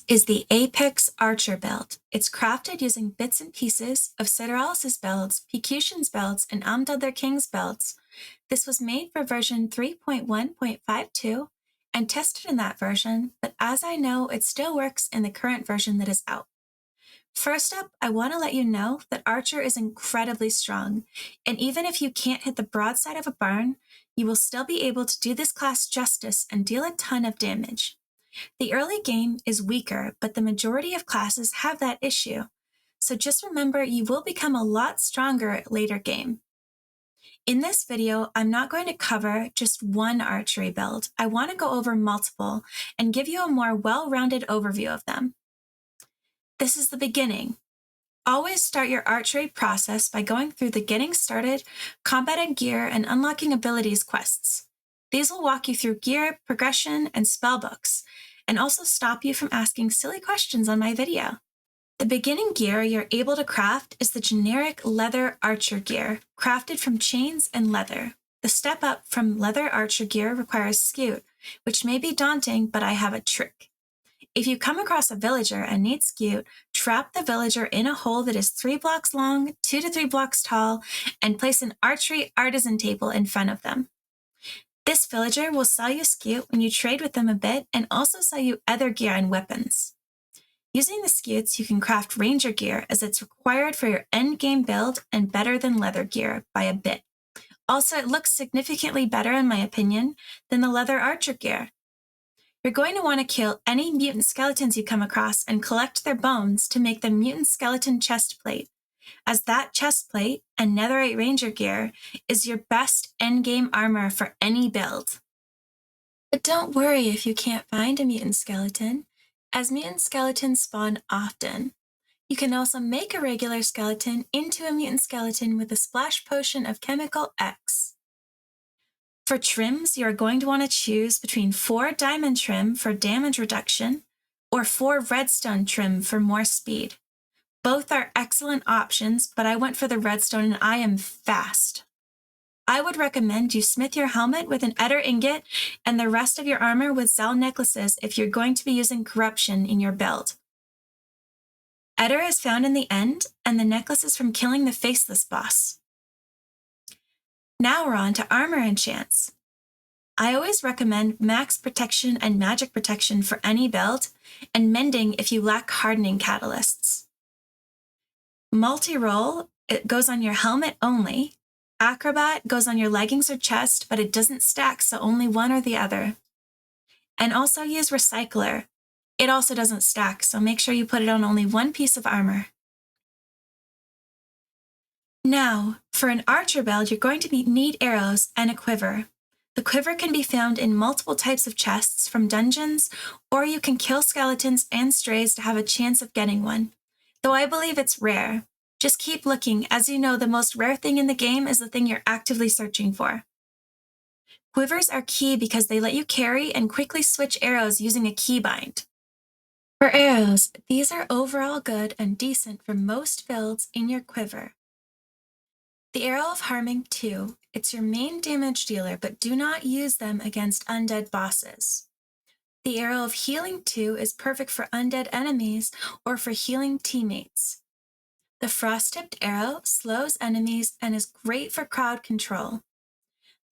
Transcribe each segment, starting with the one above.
is the Apex Archer belt. It's crafted using bits and pieces of Sideralis' belts, Picution's belts, and Amdadler King's belts. This was made for version 3.1.52 and tested in that version, but as I know, it still works in the current version that is out. First up, I want to let you know that Archer is incredibly strong, and even if you can't hit the broadside of a barn, you will still be able to do this class justice and deal a ton of damage. The early game is weaker, but the majority of classes have that issue, so just remember you will become a lot stronger later game. In this video, I'm not going to cover just one archery build. I want to go over multiple and give you a more well-rounded overview of them. This is the beginning. Always start your archery process by going through the Getting Started, Combat and Gear, and Unlocking Abilities quests. These will walk you through gear, progression, and spellbooks, and also stop you from asking silly questions on my video. The beginning gear you're able to craft is the generic leather archer gear, crafted from chains and leather. The step up from leather archer gear requires Scute, which may be daunting, but I have a trick. If you come across a villager and need Scute, trap the villager in a hole that is 3 blocks long, 2 to 3 blocks tall, and place an archery artisan table in front of them. This villager will sell you Scute when you trade with them a bit and also sell you other gear and weapons. Using the Scutes, you can craft ranger gear as it's required for your endgame build and better than leather gear by a bit. Also, it looks significantly better in my opinion than the leather archer gear. You're going to want to kill any mutant skeletons you come across and collect their bones to make the mutant skeleton chest plate, as that chest plate and netherite ranger gear is your best endgame armor for any build. But don't worry if you can't find a mutant skeleton, as mutant skeletons spawn often. You can also make a regular skeleton into a mutant skeleton with a splash potion of Chemical X. For trims, you are going to want to choose between 4 diamond trim for damage reduction or 4 redstone trim for more speed. Both are excellent options, but I went for the redstone and I am fast. I would recommend you smith your helmet with an Eder ingot and the rest of your armor with Zel necklaces if you're going to be using corruption in your build. Eder is found in the end, and the necklace is from killing the faceless boss. Now we're on to armor enchants. I always recommend max protection and magic protection for any build, and mending if you lack hardening catalysts. Multi-roll, it goes on your helmet only. Acrobat goes on your leggings or chest, but it doesn't stack, so only one or the other. And also use Recycler. It also doesn't stack, so make sure you put it on only one piece of armor. Now, for an archer build, you're going to need arrows and a quiver. The quiver can be found in multiple types of chests from dungeons, or you can kill skeletons and strays to have a chance of getting one, though I believe it's rare. Just keep looking, as you know the most rare thing in the game is the thing you're actively searching for. Quivers are key because they let you carry and quickly switch arrows using a keybind. For arrows, these are overall good and decent for most builds in your quiver. The Arrow of Harming 2, it's your main damage dealer, but do not use them against undead bosses. The Arrow of Healing 2 is perfect for undead enemies or for healing teammates. The Frost-Tipped Arrow slows enemies and is great for crowd control.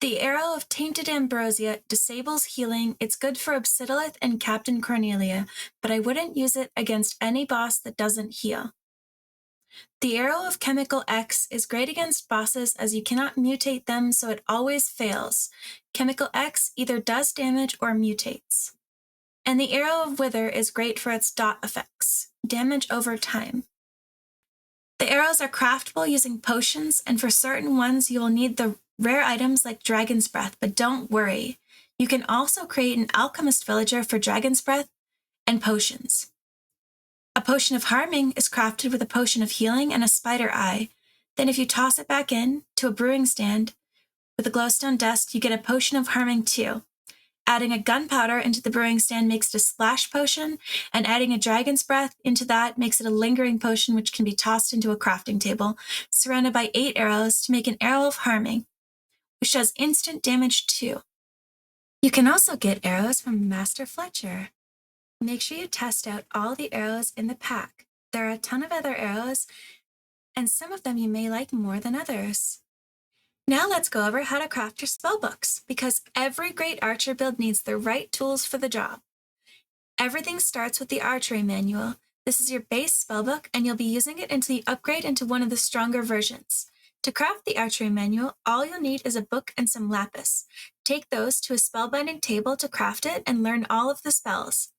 The Arrow of Tainted Ambrosia disables healing. It's good for Obsidiolith and Captain Cornelia, but I wouldn't use it against any boss that doesn't heal. The Arrow of Chemical X is great against bosses as you cannot mutate them, so it always fails. Chemical X either does damage or mutates. And the Arrow of Wither is great for its dot effects, damage over time. The arrows are craftable using potions, and for certain ones you will need the rare items like Dragon's Breath, but don't worry. You can also create an Alchemist Villager for Dragon's Breath and potions. A Potion of Harming is crafted with a Potion of Healing and a Spider Eye. Then if you toss it back in to a brewing stand with a glowstone dust, you get a Potion of Harming too. Adding a gunpowder into the brewing stand makes it a splash potion, and adding a dragon's breath into that makes it a lingering potion which can be tossed into a crafting table, surrounded by 8 arrows to make an Arrow of Harming, which does instant damage too. You can also get arrows from Master Fletcher. make sure you test out all the arrows in the pack. There are a ton of other arrows, and some of them you may like more than others. Now let's go over how to craft your spellbooks, because every great archer build needs the right tools for the job. Everything starts with the archery manual. This is your base spellbook, and you'll be using it until you upgrade into one of the stronger versions. To craft the archery manual, all you'll need is a book and some lapis. Take those to a spellbinding table to craft it and learn all of the spells.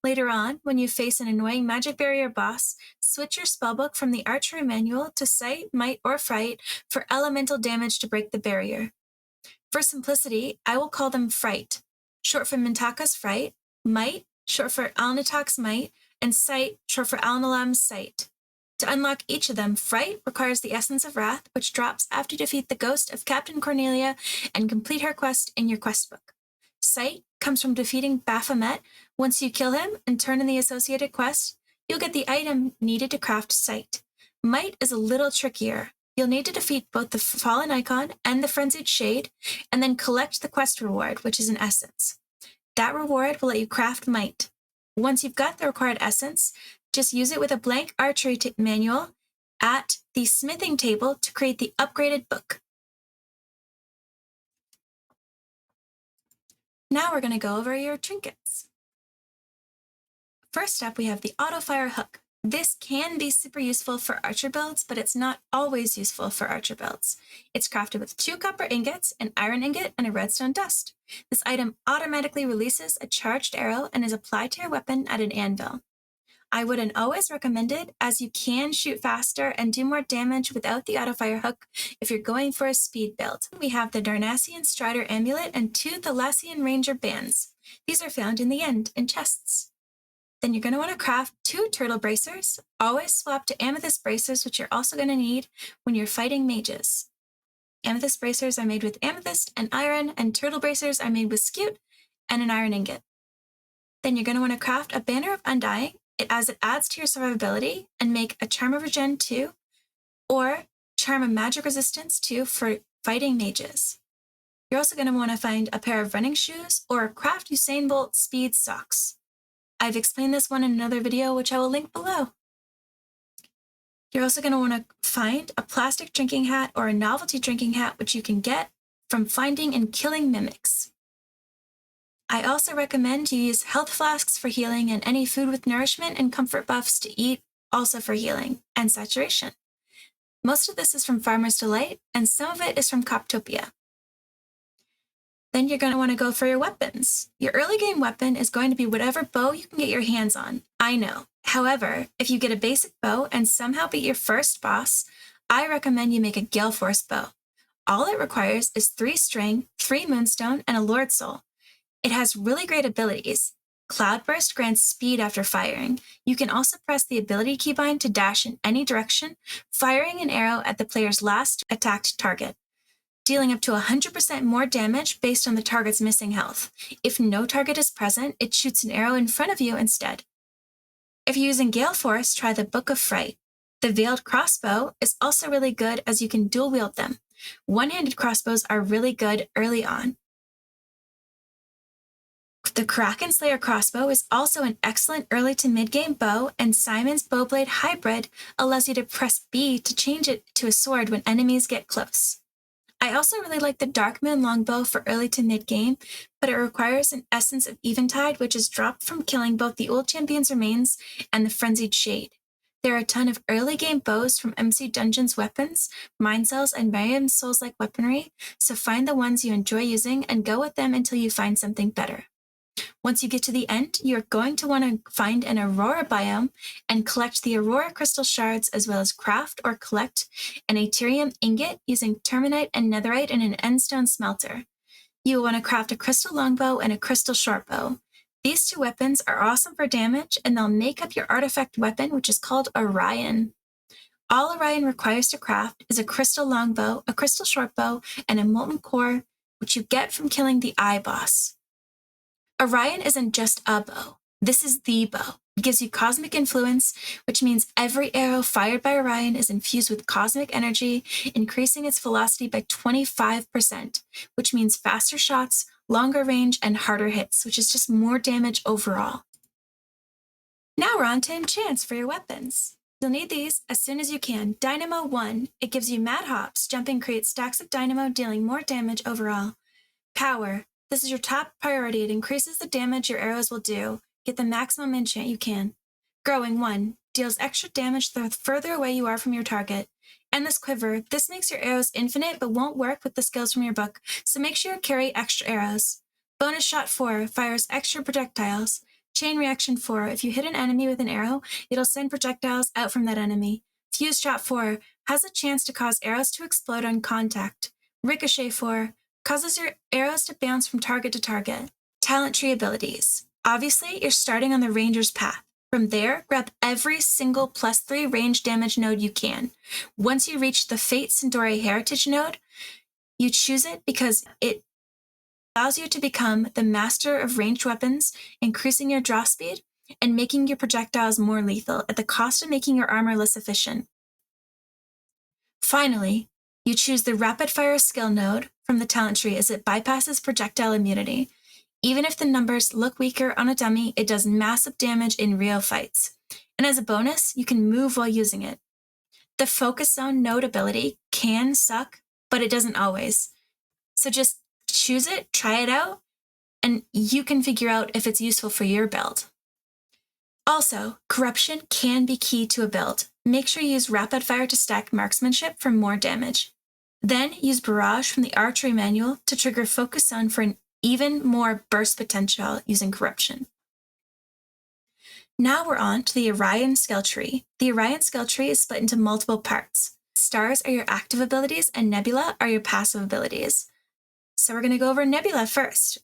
Later on, when you face an annoying magic barrier boss, switch your spellbook from the archery manual to Sight, Might, or Fright for elemental damage to break the barrier. For simplicity, I will call them Fright, short for Mintaka's Fright, Might, short for Alnatak's Might, and Sight, short for Alnalam's Sight. To unlock each of them, Fright requires the Essence of Wrath, which drops after you defeat the ghost of Captain Cornelia and complete her quest in your quest book. Sight comes from defeating Baphomet. Once you kill him and turn in the associated quest, you'll get the item needed to craft Sight. Might is a little trickier. You'll need to defeat both the Fallen Icon and the Frenzied Shade, and then collect the quest reward, which is an essence. That reward will let you craft Might. Once you've got the required essence, just use it with a blank archery manual at the smithing table to create the upgraded book. Now we're going to go over your trinkets. First up, we have the auto-fire hook. This can be super useful for archer builds, but it's not always useful for archer builds. It's crafted with 2 copper ingots, an iron ingot, and a redstone dust. This item automatically releases a charged arrow and is applied to your weapon at an anvil. I wouldn't always recommend it, as you can shoot faster and do more damage without the auto-fire hook if you're going for a speed build. We have the Darnassian Strider Amulet and 2 Thalassian Ranger Bands. These are found in the end in chests. Then you're going to want to craft 2 turtle bracers. Always swap to amethyst bracers, which you're also going to need when you're fighting mages. Amethyst bracers are made with amethyst and iron, and turtle bracers are made with scute and an iron ingot. Then you're going to want to craft a Banner of Undying, as it adds to your survivability, and make a Charm of Regen 2 or Charm of Magic Resistance 2 for fighting mages. You're also going to want to find a pair of running shoes or craft Usain Bolt speed socks. I've explained this one in another video, which I will link below. You're also going to want to find a plastic drinking hat or a novelty drinking hat, which you can get from finding and killing mimics. I also recommend you use health flasks for healing and any food with nourishment and comfort buffs to eat, also for healing and saturation. Most of this is from Farmer's Delight, and some of it is from Coptopia. Then you're going to want to go for your weapons. Your early game weapon is going to be whatever bow you can get your hands on. I know. However, if you get a basic bow and somehow beat your first boss, I recommend you make a Gale Force bow. All it requires is 3 string, 3 moonstone, and a Lord Soul. It has really great abilities. Cloudburst grants speed after firing. You can also press the ability keybind to dash in any direction, firing an arrow at the player's last attacked target, dealing up to 100% more damage based on the target's missing health. If no target is present, it shoots an arrow in front of you instead. If you're using Gale Force, try the Book of Fright. The Veiled Crossbow is also really good, as you can dual wield them. One-handed crossbows are really good early on. The Kraken Slayer crossbow is also an excellent early to mid-game bow, and Simon's Bowblade Hybrid allows you to press B to change it to a sword when enemies get close. I also really like the Dark Moon Longbow for early to mid-game, but it requires an Essence of Eventide, which is dropped from killing both the Old Champion's Remains and the Frenzied Shade. There are a ton of early game bows from MC Dungeon's weapons, Mind Cells, and Miriam's Souls-like weaponry, so find the ones you enjoy using and go with them until you find something better. Once you get to the end, you're going to want to find an Aurora biome and collect the Aurora crystal shards, as well as craft or collect an Aetherium ingot using Terminite and Netherite in an Endstone smelter. You will want to craft a crystal longbow and a crystal shortbow. These 2 weapons are awesome for damage, and they'll make up your artifact weapon, which is called Orion. All Orion requires to craft is a crystal longbow, a crystal shortbow, and a molten core, which you get from killing the Eye boss. Orion isn't just a bow. This is the bow. It gives you cosmic influence, which means every arrow fired by Orion is infused with cosmic energy, increasing its velocity by 25%, which means faster shots, longer range, and harder hits, which is just more damage overall. Now we're on to enchants for your weapons. You'll need these as soon as you can. Dynamo 1, it gives you mad hops. Jumping creates stacks of dynamo, dealing more damage overall. Power, this is your top priority. It increases the damage your arrows will do. Get the maximum enchant you can. Growing 1, deals extra damage the further away you are from your target. Endless Quiver, this makes your arrows infinite but won't work with the skills from your book, so make sure you carry extra arrows. Bonus Shot 4, fires extra projectiles. Chain Reaction 4, if you hit an enemy with an arrow, it'll send projectiles out from that enemy. Fuse Shot 4, has a chance to cause arrows to explode on contact. Ricochet 4, causes your arrows to bounce from target to target. Talent tree abilities. Obviously, you're starting on the Ranger's path. From there, grab every single +3 range damage node you can. Once you reach the Fate Centauri Heritage node, you choose it because it allows you to become the master of ranged weapons, increasing your draw speed and making your projectiles more lethal at the cost of making your armor less efficient. Finally, you choose the Rapid Fire skill node from the talent tree as it bypasses projectile immunity. Even if the numbers look weaker on a dummy, it does massive damage in real fights. And as a bonus, you can move while using it. The Focus Zone node ability can suck, but it doesn't always. So just choose it, try it out, and you can figure out if it's useful for your build. Also, Corruption can be key to a build. Make sure you use Rapid Fire to stack marksmanship for more damage. Then use Barrage from the Archery manual to trigger Focus Zone for an even more burst potential using Corruption. Now we're on to the Orion skill tree. The Orion skill tree is split into multiple parts. Stars are your active abilities and Nebula are your passive abilities. So we're going to go over Nebula first.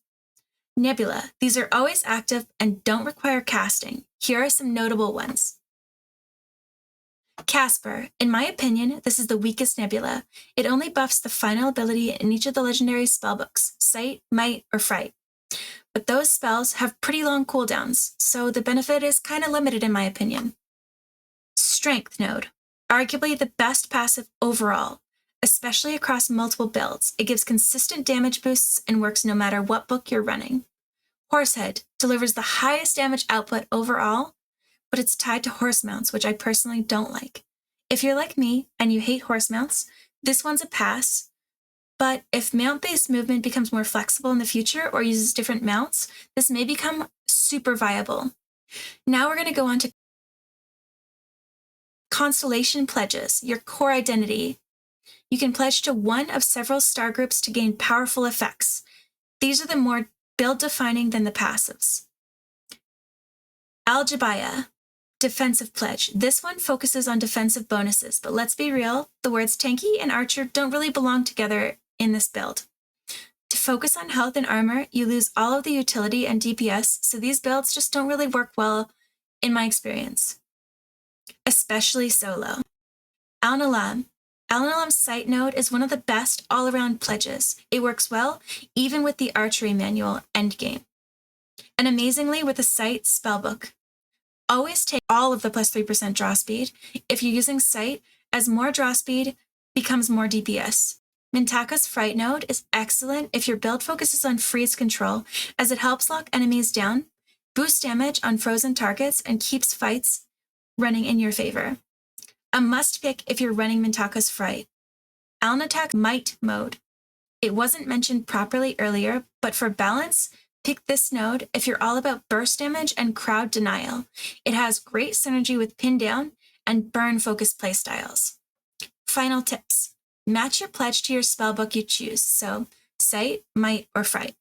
Nebula, these are always active and don't require casting. Here are some notable ones. Casper, in my opinion, this is the weakest Nebula. It only buffs the final ability in each of the legendary spellbooks, Sight, Might, or Fright. But those spells have pretty long cooldowns, so the benefit is kind of limited in my opinion. Strength node, arguably the best passive overall, especially across multiple builds. It gives consistent damage boosts and works no matter what book you're running. Horsehead delivers the highest damage output overall, but it's tied to horse mounts, which I personally don't like. If you're like me and you hate horse mounts, this one's a pass. But if mount-based movement becomes more flexible in the future or uses different mounts, this may become super viable. Now we're going to go on to Constellation Pledges, your core identity. You can pledge to one of several star groups to gain powerful effects. These are the more build-defining than the passives. Al-Jabaya, Defensive Pledge. This one focuses on defensive bonuses, but let's be real, the words tanky and archer don't really belong together in this build. To focus on health and armor, you lose all of the utility and DPS, so these builds just don't really work well in my experience, especially solo. Al-Nalam. Al-Nalam's Sight node is one of the best all-around pledges. It works well even with the archery manual endgame. And amazingly with the Sight spellbook. Always take all of the +3% draw speed if you're using Sight, as more draw speed becomes more DPS. Mintaka's Fright node is excellent if your build focuses on freeze control, as it helps lock enemies down, boosts damage on frozen targets, and keeps fights running in your favor. A must pick if you're running Mintaka's Fright. Alnatak's Might mode. It wasn't mentioned properly earlier, but for balance, pick this node if you're all about burst damage and crowd denial. It has great synergy with pin down and burn focused playstyles. Final tips. Match your pledge to your spellbook you choose, so Sight, Might, or Fright.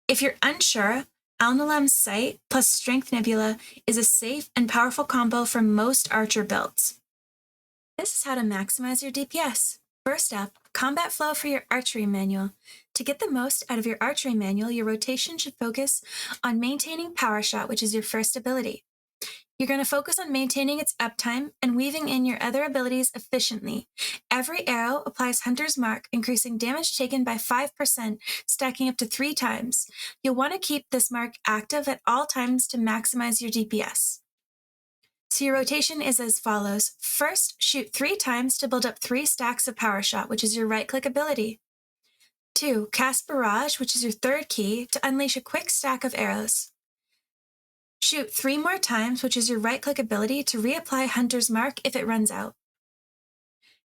If you're unsure, Al-Nalam's Sight plus Strength Nebula is a safe and powerful combo for most archer builds. This is how to maximize your DPS. First up, combat flow for your archery manual. To get the most out of your archery manual, your rotation should focus on maintaining power shot, which is your first ability. You're going to focus on maintaining its uptime and weaving in your other abilities efficiently. Every arrow applies Hunter's Mark, increasing damage taken by 5%, stacking up to 3 times. You'll want to keep this mark active at all times to maximize your DPS. So your rotation is as follows. First, shoot 3 times to build up 3 stacks of Power Shot, which is your right-click ability. 2, cast Barrage, which is your third key, to unleash a quick stack of arrows. Shoot 3 more times, which is your right-click ability to reapply Hunter's Mark if it runs out.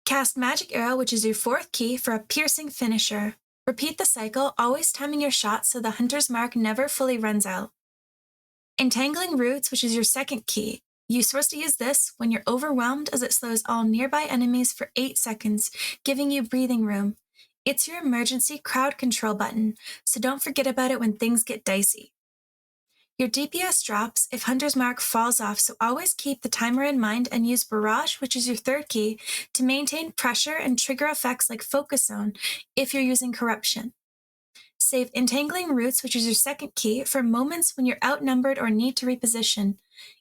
Cast Magic Arrow, which is your 4th key, for a piercing finisher. Repeat the cycle, always timing your shots so the Hunter's Mark never fully runs out. Entangling Roots, which is your 2nd key. You're supposed to use this when you're overwhelmed, as it slows all nearby enemies for 8 seconds, giving you breathing room. It's your emergency crowd control button, so don't forget about it when things get dicey. Your DPS drops if Hunter's Mark falls off, so always keep the timer in mind and use Barrage, which is your 3rd key, to maintain pressure and trigger effects like Focus Zone if you're using Corruption. Save Entangling Roots, which is your 2nd key, for moments when you're outnumbered or need to reposition.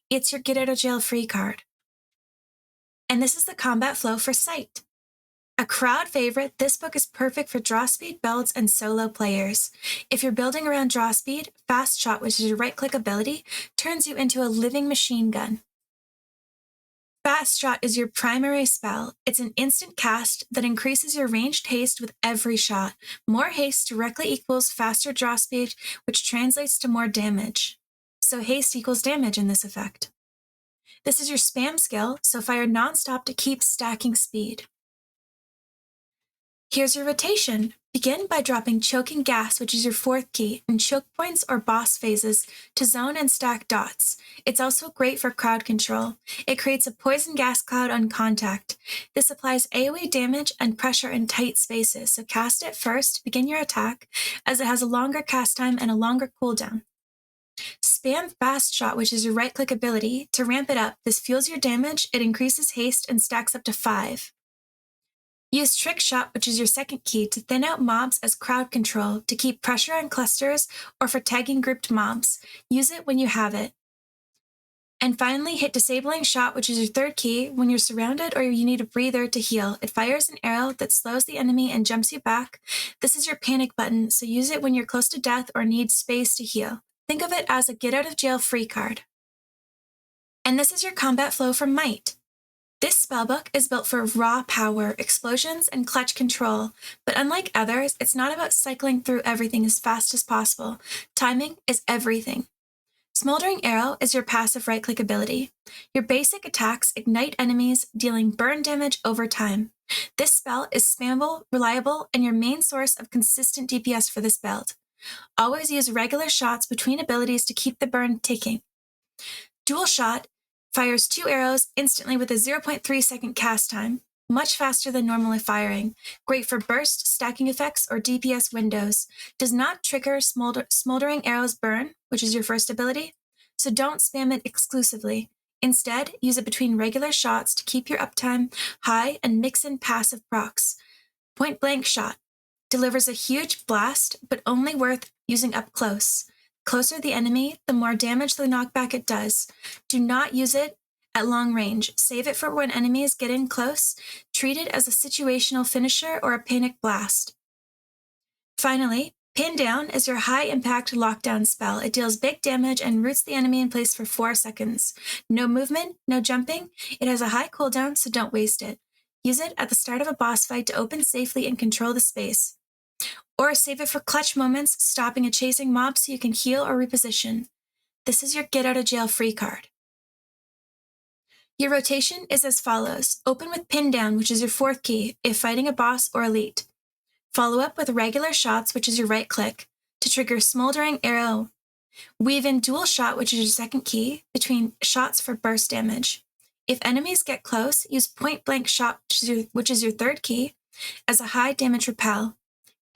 It's your Get Out of Jail Free card. And this is the combat flow for Sight. A crowd favorite, this book is perfect for draw speed builds and solo players. If you're building around draw speed, Fast Shot, which is your right-click ability, turns you into a living machine gun. Fast Shot is your primary spell. It's an instant cast that increases your ranged haste with every shot. More haste directly equals faster draw speed, which translates to more damage. So haste equals damage in this effect. This is your spam skill, so fire nonstop to keep stacking speed. Here's your rotation. Begin by dropping Choking Gas, which is your 4th key, in choke points or boss phases to zone and stack dots. It's also great for crowd control. It creates a poison gas cloud on contact. This applies AoE damage and pressure in tight spaces, so cast it first to begin your attack, as it has a longer cast time and a longer cooldown. Spam Fast Shot, which is your right-click ability. To ramp it up, this fuels your damage, it increases haste, and stacks up to 5. Use Trick Shot, which is your 2nd key, to thin out mobs as crowd control, to keep pressure on clusters, or for tagging grouped mobs. Use it when you have it. And finally, hit Disabling Shot, which is your 3rd key, when you're surrounded or you need a breather to heal. It fires an arrow that slows the enemy and jumps you back. This is your panic button, so use it when you're close to death or need space to heal. Think of it as a Get Out of Jail Free card. And this is your combat flow for Might. This spellbook is built for raw power, explosions, and clutch control, but unlike others, it's not about cycling through everything as fast as possible. Timing is everything. Smoldering Arrow is your passive right-click ability. Your basic attacks ignite enemies, dealing burn damage over time. This spell is spammable, reliable, and your main source of consistent DPS for this build. Always use regular shots between abilities to keep the burn ticking. Dual Shot fires 2 arrows instantly with a 0.3 second cast time, much faster than normally firing. Great for burst, stacking effects, or DPS windows. Does not trigger Smoldering Arrow's burn, which is your 1st ability, so don't spam it exclusively. Instead, use it between regular shots to keep your uptime high and mix in passive procs. Point Blank Shot delivers a huge blast, but only worth using up close. Closer the enemy, the more damage the knockback it does. Do not use it at long range. Save it for when enemies get in close. Treat it as a situational finisher or a panic blast. Finally, Pin Down is your high-impact lockdown spell. It deals big damage and roots the enemy in place for 4 seconds. No movement, no jumping. It has a high cooldown, so don't waste it. Use it at the start of a boss fight to open safely and control the space. Or save it for clutch moments, stopping a chasing mob so you can heal or reposition. This is your Get Out of Jail Free card. Your rotation is as follows. Open with Pin Down, which is your 4th key, if fighting a boss or elite. Follow up with Regular Shots, which is your right click, to trigger Smoldering Arrow. Weave in Dual Shot, which is your 2nd key, between shots for burst damage. If enemies get close, use Point Blank Shot, which is your 3rd key, as a high damage repel.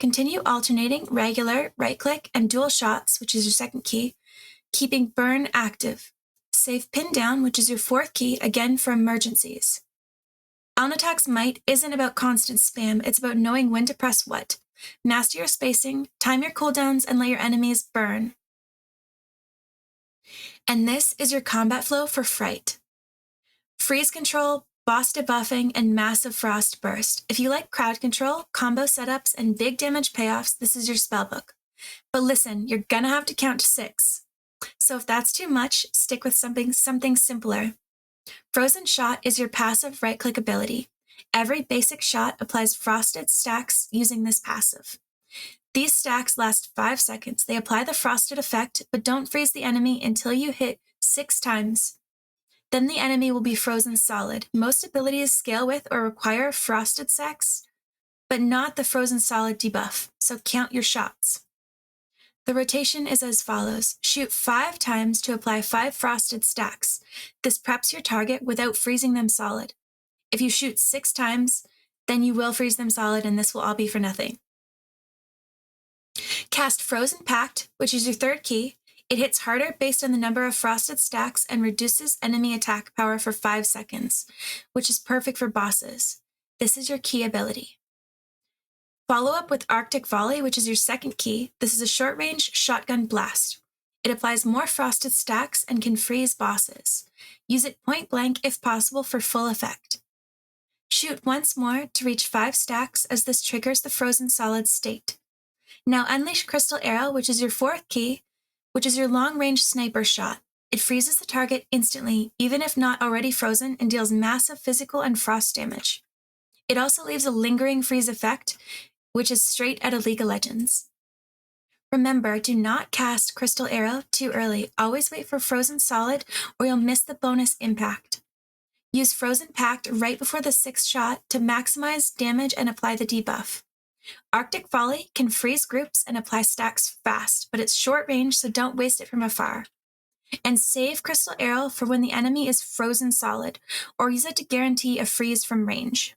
Continue alternating regular, right-click, and dual shots, which is your 2nd key, keeping burn active. Save Pin Down, which is your 4th key, again for emergencies. Alnatak's Might isn't about constant spam, it's about knowing when to press what. Master your spacing, time your cooldowns, and let your enemies burn. And this is your combat flow for Fright. Freeze control, boss debuffing, and massive frost burst. If you like crowd control, combo setups, and big damage payoffs, this is your spellbook. But listen, you're gonna have to count to 6. So if that's too much, stick with something simpler. Frozen Shot is your passive right-click ability. Every basic shot applies frosted stacks using this passive. These stacks last 5 seconds. They apply the frosted effect, but don't freeze the enemy until you hit 6 times. Then the enemy will be frozen solid. Most abilities scale with or require frosted stacks, but not the frozen solid debuff, so count your shots. The rotation is as follows. Shoot 5 times to apply 5 frosted stacks. This preps your target without freezing them solid. If you shoot 6 times, then you will freeze them solid, and this will all be for nothing. Cast Frozen Pact, which is your third key. It hits harder based on the number of frosted stacks and reduces enemy attack power for 5 seconds, which is perfect for bosses. This is your key ability. Follow up with Arctic Volley, which is your second key. This is a short-range shotgun blast. It applies more frosted stacks and can freeze bosses. Use it point blank if possible for full effect. Shoot once more to reach 5 stacks as this triggers the frozen solid state. Now unleash Crystal Arrow, which is your fourth key, which is your long-range sniper shot. It freezes the target instantly, even if not already frozen, and deals massive physical and frost damage. It also leaves a lingering freeze effect, which is straight out of League of Legends. Remember, do not cast Crystal Arrow too early. Always wait for Frozen Solid or you'll miss the bonus impact. Use Frozen Pact right before the 6th shot to maximize damage and apply the debuff. Arctic Volley can freeze groups and apply stacks fast, but it's short range, so don't waste it from afar. And save Crystal Arrow for when the enemy is frozen solid, or use it to guarantee a freeze from range.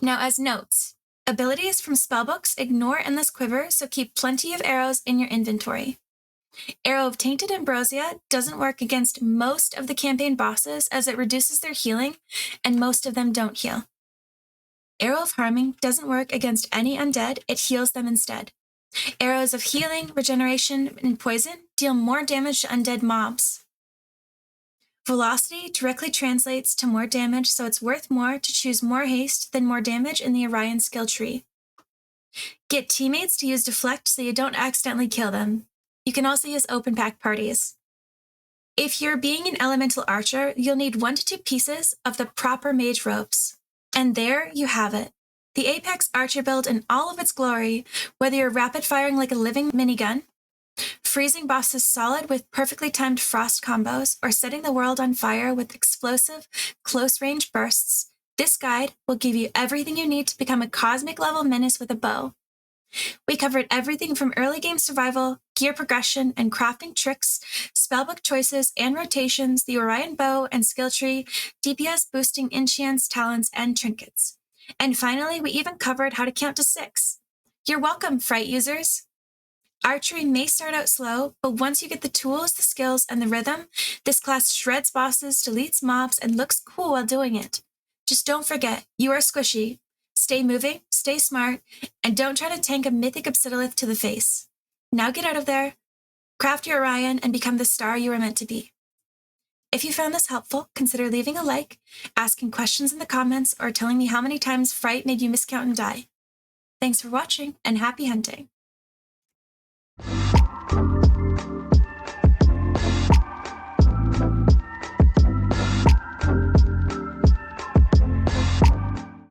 Now as notes, abilities from spellbooks ignore Endless Quiver, so keep plenty of arrows in your inventory. Arrow of Tainted Ambrosia doesn't work against most of the campaign bosses as it reduces their healing, and most of them don't heal. Arrow of Harming doesn't work against any undead, it heals them instead. Arrows of Healing, Regeneration, and Poison deal more damage to undead mobs. Velocity directly translates to more damage, so it's worth more to choose more haste than more damage in the Orion skill tree. Get teammates to use Deflect so you don't accidentally kill them. You can also use open pack parties. If you're being an elemental archer, you'll need 1 to 2 pieces of the proper mage ropes. And there you have it. The Apex Archer build in all of its glory, whether you're rapid firing like a living minigun, freezing bosses solid with perfectly timed frost combos, or setting the world on fire with explosive, close-range bursts, this guide will give you everything you need to become a cosmic-level menace with a bow. We covered everything from early game survival, gear progression, and crafting tricks, spellbook choices and rotations, the Orion bow and skill tree, DPS boosting enchants, talents, and trinkets. And finally, we even covered how to count to 6. You're welcome, Fright users! Archery may start out slow, but once you get the tools, the skills, and the rhythm, this class shreds bosses, deletes mobs, and looks cool while doing it. Just don't forget, you are squishy. Stay moving, stay smart, and don't try to tank a mythic Obsidiolith to the face. Now get out of there, craft your Orion, and become the star you were meant to be. If you found this helpful, consider leaving a like, asking questions in the comments, or telling me how many times Fright made you miscount and die. Thanks for watching, and happy hunting!